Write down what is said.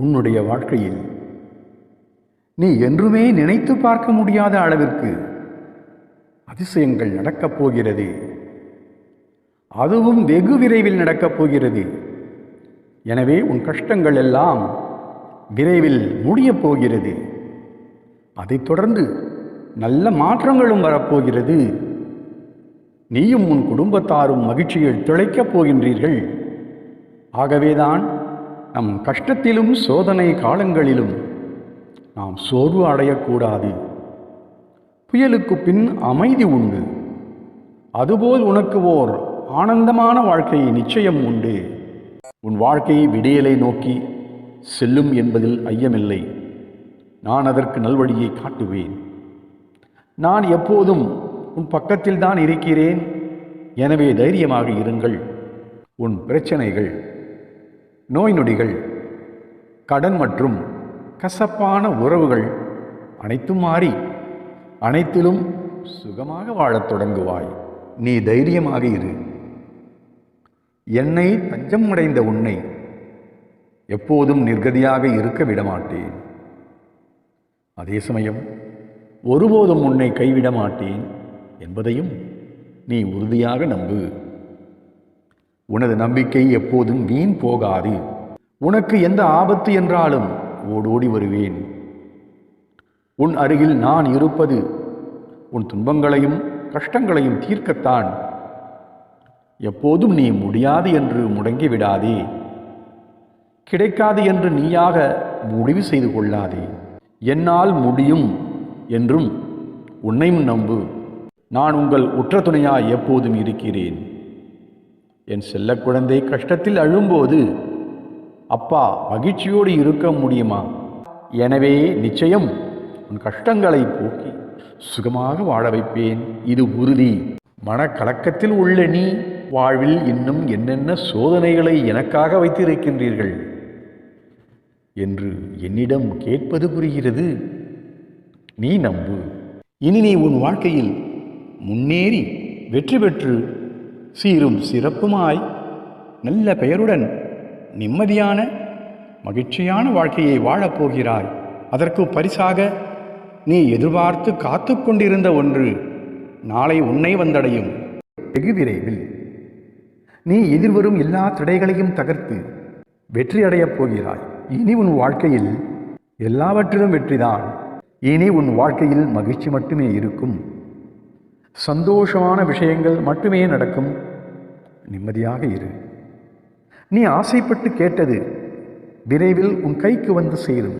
உன்னுடைய வாழ்க்கையில் நீ என்றுமே நினைத்து பார்க்க முடியாத அளவிற்கு அதிசயங்கள் நடக்கப் போகிறது. அதுவும் வெகு விரைவில் நடக்கப் போகிறது. எனவே உன் கஷ்டங்கள் எல்லாம் விரைவில் முடியப் போகிறது. அதைத் தொடர்ந்து நல்ல மாற்றங்களும் வரப்போகிறது. நீயும் உன் குடும்பத்தாரும் மகிழ்ச்சியில் திளைக்கப் போகின்றீர்கள். ஆகவேதான் நம் கஷ்டத்திலும் சோதனை காலங்களிலும் நாம் சோர்வு அடையக்கூடாது. புயலுக்கு பின் அமைதி உண்டு. அதுபோல் உனக்கு ஓர் ஆனந்தமான வாழ்க்கை நிச்சயம் உண்டு. உன் வாழ்க்கை விடியலை நோக்கி செல்லும் என்பதில் ஐயமில்லை. நான் அதற்கு நல்வழியை காட்டுவேன். நான் எப்போதும் உன் பக்கத்தில் தான் இருக்கிறேன். எனவே தைரியமாக இருங்கள். உன் பிரச்சனைகள், நோய் நொடிகள், கடன் மற்றும் கசப்பான உறவுகள் அனைத்தும் மாறி அனைத்திலும் சுகமாக வாழத் தொடங்குவாய். நீ தைரியமாக இரு. என்னை தஞ்சம் அடைந்த உன்னை எப்போதும் நிர்கதியாக இருக்க விடமாட்டேன். அதே சமயம் ஒருபோதும் உன்னை கைவிட மாட்டேன் என்பதையும் நீ உறுதியாக நம்பு. உனது நம்பிக்கை எப்போதும் வீண் போகாது. உனக்கு எந்த ஆபத்து என்றாலும் ஓடோடி வருவேன். உன் அருகில் நான் இருப்பது உன் துன்பங்களையும் கஷ்டங்களையும் தீர்க்கத்தான். எப்போதும் நீ முடியாது என்று முடங்கிவிடாதே. கிடைக்காது என்று நீயாக முடிவு செய்து கொள்ளாதே. என்னால் முடியும் என்றும் உன்னையும் நம்பு. நான் உங்கள் உற்ற துணையாய் எப்போதும் இருக்கிறேன். என் செல்ல குழந்தை கஷ்டத்தில் அழும்போது அப்பா மகிழ்ச்சியோடு இருக்க முடியுமா? எனவே நிச்சயம் உன் கஷ்டங்களை போக்கி சுகமாக வாழ வைப்பேன். இது உறுதி. மனக்கலக்கத்தில் உள்ள நீ வாழ்வில் இன்னும் என்னென்ன சோதனைகளை எனக்காக வைத்திருக்கின்றீர்கள் என்று என்னிடம் கேட்பது புரிகிறது. நீ நம்பு. இனி நீ உன் வாழ்க்கையில் முன்னேறி வெற்றி பெற்று சீரும் சிறப்புமாய் நல்ல பெயருடன் நிம்மதியான மகிழ்ச்சியான வாழ்க்கையை வாழப்போகிறாய். அதற்கு பரிசாக நீ எதிர்பார்த்து காத்து கொண்டிருந்த ஒன்று நாளை உன்னை வந்தடையும். வெகு விரைவில் நீ எதிர்வரும் எல்லா தடைகளையும் தகர்த்து வெற்றி அடையப் போகிறாய். இனி உன் வாழ்க்கையில் எல்லாவற்றிலும் வெற்றிதான். இனி உன் வாழ்க்கையில் மகிழ்ச்சி மட்டுமே இருக்கும். சந்தோஷமான விஷயங்கள் மட்டுமே நடக்கும். நிம்மதியாக இரு. நீ ஆசைப்பட்டு கேட்டது விரைவில் உன் கைக்கு வந்து சேரும்.